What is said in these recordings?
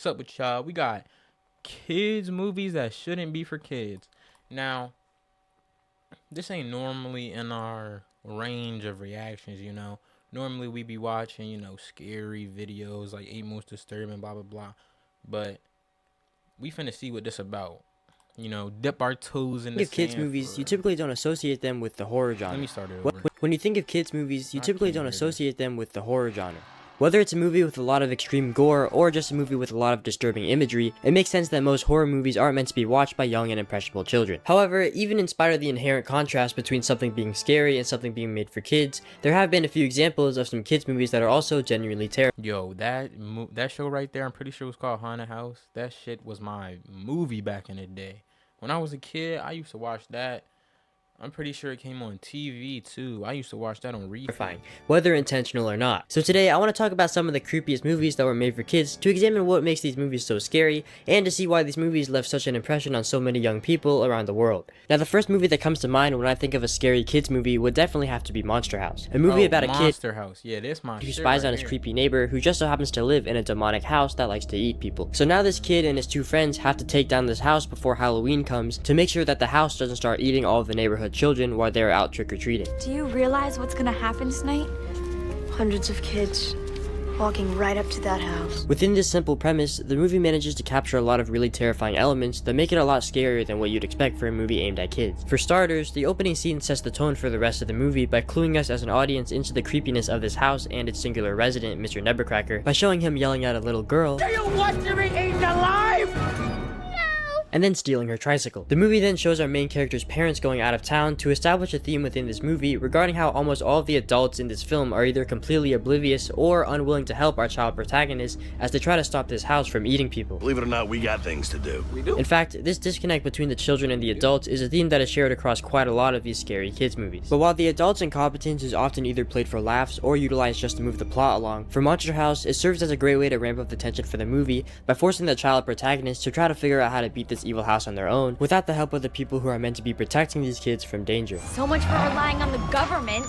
What's up with y'all? We got kids movies that shouldn't be for kids. Now, this ain't normally in our range of reactions, you know. Normally we be watching, scary videos like Eight Most Disturbing, blah blah blah. But we finna see what this about. Dip our toes in the Think of kids sand movies, for- you typically don't associate them with the horror genre. Let me start it Wh- over. When you think of kids movies, you I typically can't don't hear this. associate them with the horror genre. Whether it's a movie with a lot of extreme gore or just a movie with a lot of disturbing imagery, it makes sense that most horror movies aren't meant to be watched by young and impressionable children. However, even in spite of the inherent contrast between something being scary and something being made for kids, there have been a few examples of some kids movies that are also genuinely terrifying. Yo, that show right there, I'm pretty sure it was called Haunted House. That shit was my movie back in the day. When I was a kid, I used to watch that. I'm pretty sure it came on TV too. I used to watch that on repeat. Whether intentional or not. So today, I want to talk about some of the creepiest movies that were made for kids, to examine what makes these movies so scary, and to see why these movies left such an impression on so many young people around the world. Now, the first movie that comes to mind when I think of a scary kids movie would definitely have to be Monster House. A movie about a kid Monster House. Yeah, this my who shit spies right on his here. creepy neighbor who just so happens to live in a demonic house that likes to eat people. So now this kid and his two friends have to take down this house before Halloween comes to make sure that the house doesn't start eating all of the neighborhood children while they're out trick-or-treating. Do you realize what's gonna happen tonight? Hundreds of kids walking right up to that house. Within this simple premise, the movie manages to capture a lot of really terrifying elements that make it a lot scarier than what you'd expect for a movie aimed at kids. For starters, the opening scene sets the tone for the rest of the movie by cluing us as an audience into the creepiness of this house and its singular resident, Mr. Nebbercracker, by showing him yelling at a little girl and then stealing her tricycle. The movie then shows our main character's parents going out of town to establish a theme within this movie regarding how almost all of the adults in this film are either completely oblivious or unwilling to help our child protagonist as they try to stop this house from eating people. Believe it or not, we got things to do. In fact, this disconnect between the children and the adults is a theme that is shared across quite a lot of these scary kids movies. But while the adults' incompetence is often either played for laughs or utilized just to move the plot along, for Monster House, it serves as a great way to ramp up the tension for the movie by forcing the child protagonist to try to figure out how to beat this evil house on their own without the help of the people who are meant to be protecting these kids from danger. So much for relying on the government.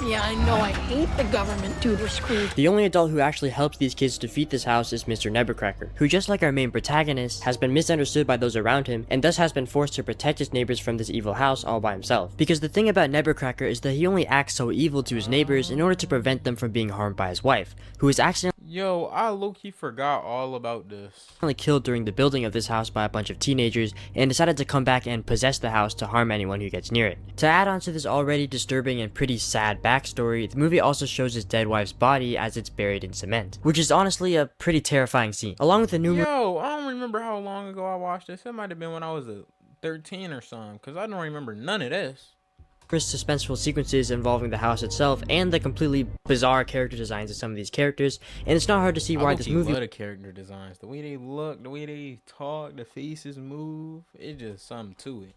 Yeah, I know, I hate the government, dude, we're screwed. The only adult who actually helps these kids defeat this house is Mr. Nebbercracker, who just like our main protagonist, has been misunderstood by those around him and thus has been forced to protect his neighbors from this evil house all by himself. Because the thing about Nebbercracker is that he only acts so evil to his neighbors in order to prevent them from being harmed by his wife, who is accidentally Yo, I low-key forgot all about this. killed during the building of this house by a bunch of teenagers and decided to come back and possess the house to harm anyone who gets near it. To add on to this already disturbing and pretty sad backstory, the movie also shows his dead wife's body as it's buried in cement, which is honestly a pretty terrifying scene. Along with the numerous Yo, I don't remember how long ago I watched this. It might have been when I was 13 or something, because I don't remember none of this. suspenseful sequences involving the house itself and the completely bizarre character designs of some of these characters, and it's not hard to see why this movie love the character designs, the way they look, the way they talk, the faces move. It's just something to it.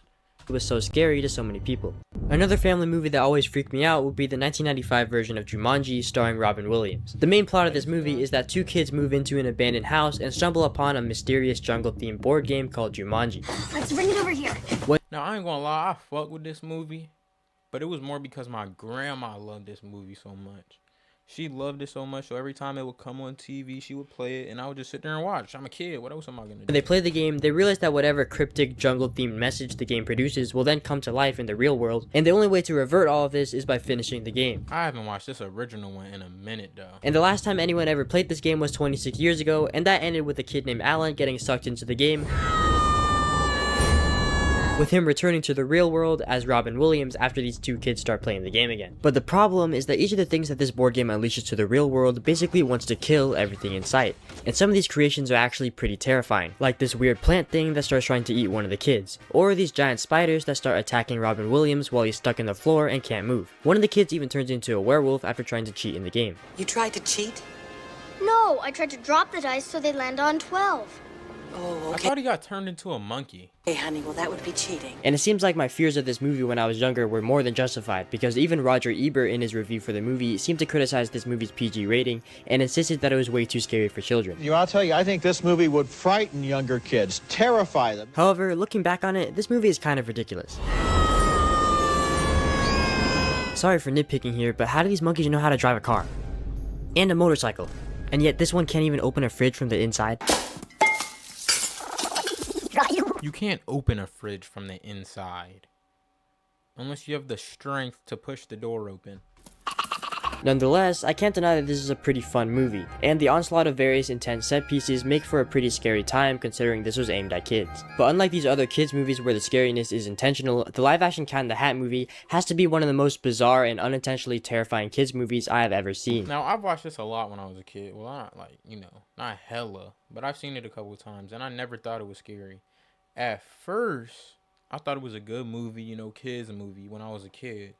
was so scary to so many people. Another family movie that always freaked me out would be the 1995 version of Jumanji starring Robin Williams. The main plot of this movie is that two kids move into an abandoned house and stumble upon a mysterious jungle-themed board game called Jumanji. Let's bring it over here. Now, I ain't gonna lie, I fuck with this movie, but it was more because my grandma loved this movie so much. She loved it so much, so every time it would come on TV, she would play it, and I would just sit there and watch. I'm a kid. What else am I gonna do? When they play the game, they realize that whatever cryptic jungle-themed message the game produces will then come to life in the real world, and the only way to revert all of this is by finishing the game. I haven't watched this original one in a minute, though. And the last time anyone ever played this game was 26 years ago, and that ended with a kid named Alan getting sucked into the game, with him returning to the real world as Robin Williams after these two kids start playing the game again. But the problem is that each of the things that this board game unleashes to the real world basically wants to kill everything in sight. And some of these creations are actually pretty terrifying, like this weird plant thing that starts trying to eat one of the kids, or these giant spiders that start attacking Robin Williams while he's stuck in the floor and can't move. One of the kids even turns into a werewolf after trying to cheat in the game. You tried to cheat? No, I tried to drop the dice so they land on 12. Oh, I okay. thought he got turned into a monkey. Hey, honey, well, that would be cheating. And it seems like my fears of this movie when I was younger were more than justified, because even Roger Ebert in his review for the movie seemed to criticize this movie's PG rating and insisted that it was way too scary for children. I'll tell you, I think this movie would frighten younger kids, terrify them. However, looking back on it, this movie is kind of ridiculous. Sorry for nitpicking here, but how do these monkeys know how to drive a car? And a motorcycle? And yet this one can't even open a fridge from the inside? You can't open a fridge from the inside unless you have the strength to push the door open. Nonetheless, I can't deny that this is a pretty fun movie, and the onslaught of various intense set pieces make for a pretty scary time considering this was aimed at kids. But unlike these other kids movies where the scariness is intentional, the live-action Cat in the Hat movie has to be one of the most bizarre and unintentionally terrifying kids movies I have ever seen. Now, I've watched this a lot when I was a kid. Well, not like, you know, not hella, but I've seen it a couple of times, and I never thought it was scary. At first, I thought it was a good movie, you know, kids movie when I was a kid.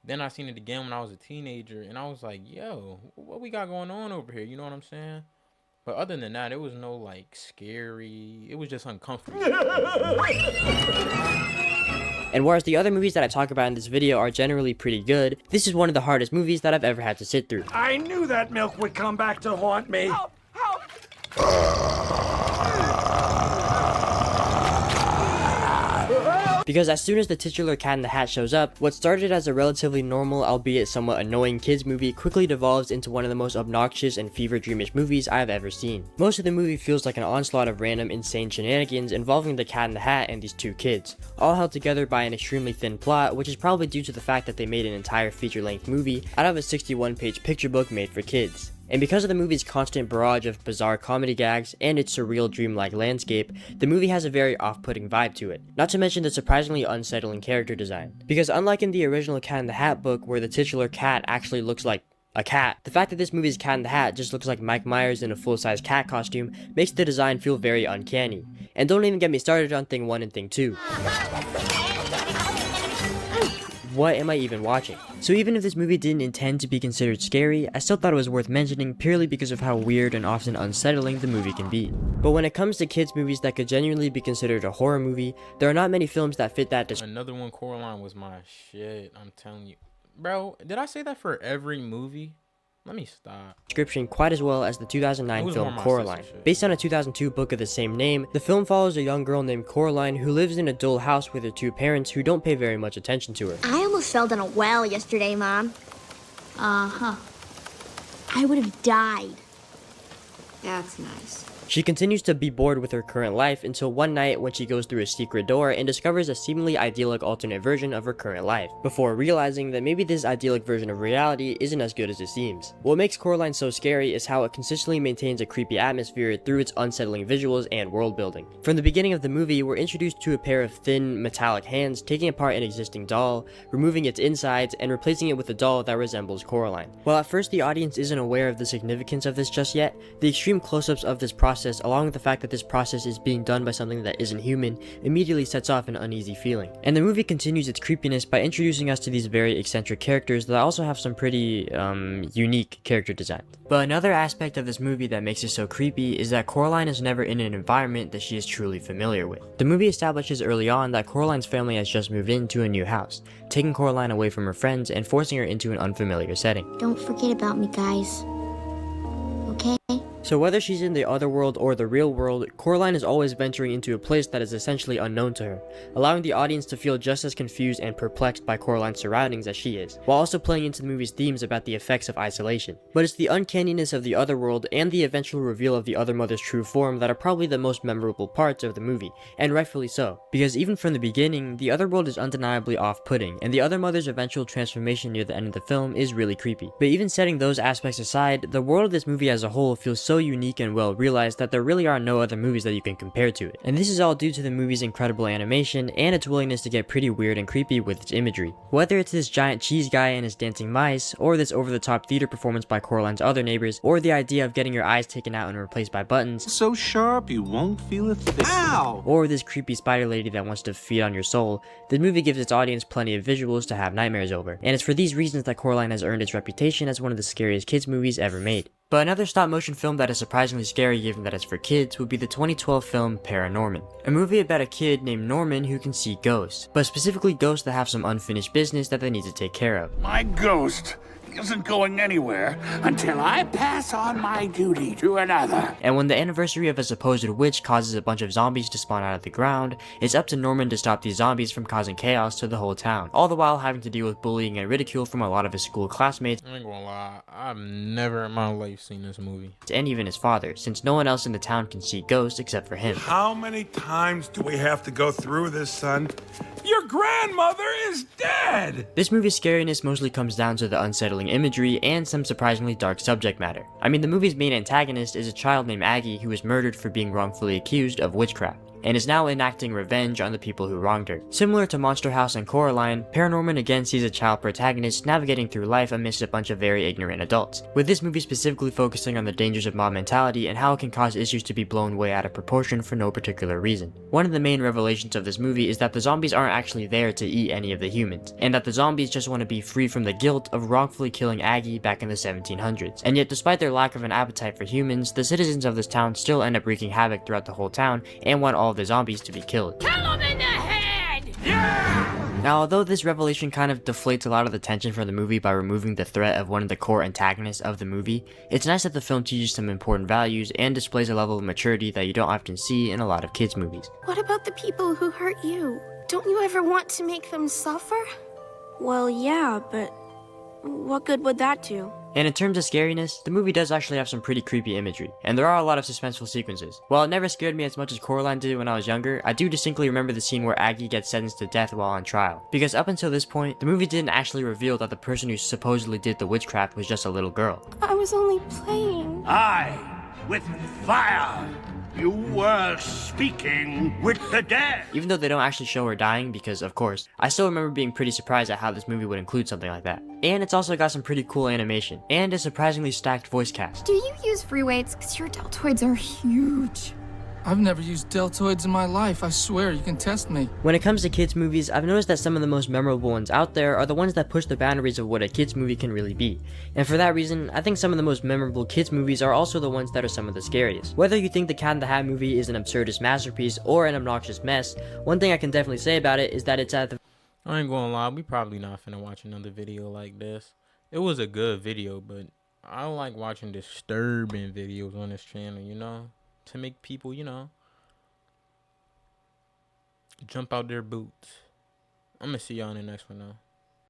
Then I seen it again when I was a teenager, and I was like, yo, what we got going on over here? You know what I'm saying? But other than that, it was no, like, scary. It was just uncomfortable. And whereas the other movies that I talk about in this video are generally pretty good, this is one of the hardest movies that I've ever had to sit through. I knew that milk would come back to haunt me. Help! Because as soon as the titular Cat in the Hat shows up, what started as a relatively normal, albeit somewhat annoying kids movie quickly devolves into one of the most obnoxious and fever dreamish movies I have ever seen. Most of the movie feels like an onslaught of random insane shenanigans involving the Cat in the Hat and these two kids, all held together by an extremely thin plot, which is probably due to the fact that they made an entire feature-length movie out of a 61-page picture book made for kids. And because of the movie's constant barrage of bizarre comedy gags and its surreal dreamlike landscape, the movie has a very off-putting vibe to it. Not to mention the surprisingly unsettling character design. Because unlike in the original Cat in the Hat book where the titular cat actually looks like a cat, the fact that this movie's Cat in the Hat just looks like Mike Myers in a full-size cat costume makes the design feel very uncanny. And don't even get me started on Thing 1 and Thing 2. What am I even watching? So even if this movie didn't intend to be considered scary, I still thought it was worth mentioning purely because of how weird and often unsettling the movie can be. But when it comes to kids movies that could genuinely be considered a horror movie, there are not many films that fit that description. Another one, Coraline, was my shit, I'm telling you. Bro, did I say that for every movie? Let me stop. Description quite as well as the 2009 film Coraline. Based on a 2002 book of the same name, the film follows a young girl named Coraline who lives in a dull house with her two parents who don't pay very much attention to her. I almost fell down a well yesterday, Mom. Uh-huh. I would have died. That's nice. She continues to be bored with her current life until one night when she goes through a secret door and discovers a seemingly idyllic alternate version of her current life, before realizing that maybe this idyllic version of reality isn't as good as it seems. What makes Coraline so scary is how it consistently maintains a creepy atmosphere through its unsettling visuals and world building. From the beginning of the movie, we're introduced to a pair of thin, metallic hands taking apart an existing doll, removing its insides, and replacing it with a doll that resembles Coraline. While at first the audience isn't aware of the significance of this just yet, the extreme close-ups of this process, along with the fact that this process is being done by something that isn't human, immediately sets off an uneasy feeling. And the movie continues its creepiness by introducing us to these very eccentric characters that also have some pretty, unique character design. But another aspect of this movie that makes it so creepy is that Coraline is never in an environment that she is truly familiar with. The movie establishes early on that Coraline's family has just moved into a new house, taking Coraline away from her friends and forcing her into an unfamiliar setting. Don't forget about me, guys. Okay? So whether she's in the other world or the real world, Coraline is always venturing into a place that is essentially unknown to her, allowing the audience to feel just as confused and perplexed by Coraline's surroundings as she is, while also playing into the movie's themes about the effects of isolation. But it's the uncanniness of the other world and the eventual reveal of the other mother's true form that are probably the most memorable parts of the movie, and rightfully so, because even from the beginning, the other world is undeniably off-putting, and the other mother's eventual transformation near the end of the film is really creepy. But even setting those aspects aside, the world of this movie as a whole feels so unique and well realized that there really are no other movies that you can compare to it. And this is all due to the movie's incredible animation and its willingness to get pretty weird and creepy with its imagery. Whether it's this giant cheese guy and his dancing mice, or this over-the-top theater performance by Coraline's other neighbors, or the idea of getting your eyes taken out and replaced by buttons, So sharp you won't feel a thing. Ow! or this creepy spider lady that wants to feed on your soul, the movie gives its audience plenty of visuals to have nightmares over. And it's for these reasons that Coraline has earned its reputation as one of the scariest kids movies ever made. But another stop-motion film that is surprisingly scary given that it's for kids would be the 2012 film Paranorman, a movie about a kid named Norman who can see ghosts, but specifically ghosts that have some unfinished business that they need to take care of. My ghost isn't going anywhere until I pass on my duty to another. And when the anniversary of a supposed witch causes a bunch of zombies to spawn out of the ground, it's up to Norman to stop these zombies from causing chaos to the whole town, all the while having to deal with bullying and ridicule from a lot of his school classmates. I ain't gonna lie, I've never in my life seen this movie. And even his father, since no one else in the town can see ghosts except for him. How many times do we have to go through this, son? Your grandmother is dead! This movie's scariness mostly comes down to the unsettling imagery and some surprisingly dark subject matter. I mean, the movie's main antagonist is a child named Aggie who was murdered for being wrongfully accused of witchcraft, and is now enacting revenge on the people who wronged her. Similar to Monster House and Coraline, Paranorman again sees a child protagonist navigating through life amidst a bunch of very ignorant adults, with this movie specifically focusing on the dangers of mob mentality and how it can cause issues to be blown way out of proportion for no particular reason. One of the main revelations of this movie is that the zombies aren't actually there to eat any of the humans, and that the zombies just want to be free from the guilt of wrongfully killing Aggie back in the 1700s. And yet, despite their lack of an appetite for humans, the citizens of this town still end up wreaking havoc throughout the whole town and want all of the zombies to be killed. Kill him in the head! Yeah! Now, although this revelation kind of deflates a lot of the tension from the movie by removing the threat of one of the core antagonists of the movie, it's nice that the film teaches some important values and displays a level of maturity that you don't often see in a lot of kids' movies. What about the people who hurt you? Don't you ever want to make them suffer? Well, yeah, but what good would that do? And in terms of scariness, the movie does actually have some pretty creepy imagery, and there are a lot of suspenseful sequences. While it never scared me as much as Coraline did when I was younger, I do distinctly remember the scene where Aggie gets sentenced to death while on trial. Because up until this point, the movie didn't actually reveal that the person who supposedly did the witchcraft was just a little girl. I was only playing. With fire, you were speaking with the dead. Even though they don't actually show her dying, because of course, I still remember being pretty surprised at how this movie would include something like that. And it's also got some pretty cool animation, and a surprisingly stacked voice cast. Do you use free weights? Because your deltoids are huge. I've never used deltoids in my life, I swear, you can test me. When it comes to kids movies, I've noticed that some of the most memorable ones out there are the ones that push the boundaries of what a kids movie can really be. And for that reason, I think some of the most memorable kids movies are also the ones that are some of the scariest. Whether you think the Cat in the Hat movie is an absurdist masterpiece or an obnoxious mess, one thing I can definitely say about it is that it's at the... I ain't gonna lie, we probably not finna watch another video like this. It was a good video, but I don't like watching disturbing videos on this channel, you know? To make people, you know, jump out their boots. I'm gonna see y'all in the next one though.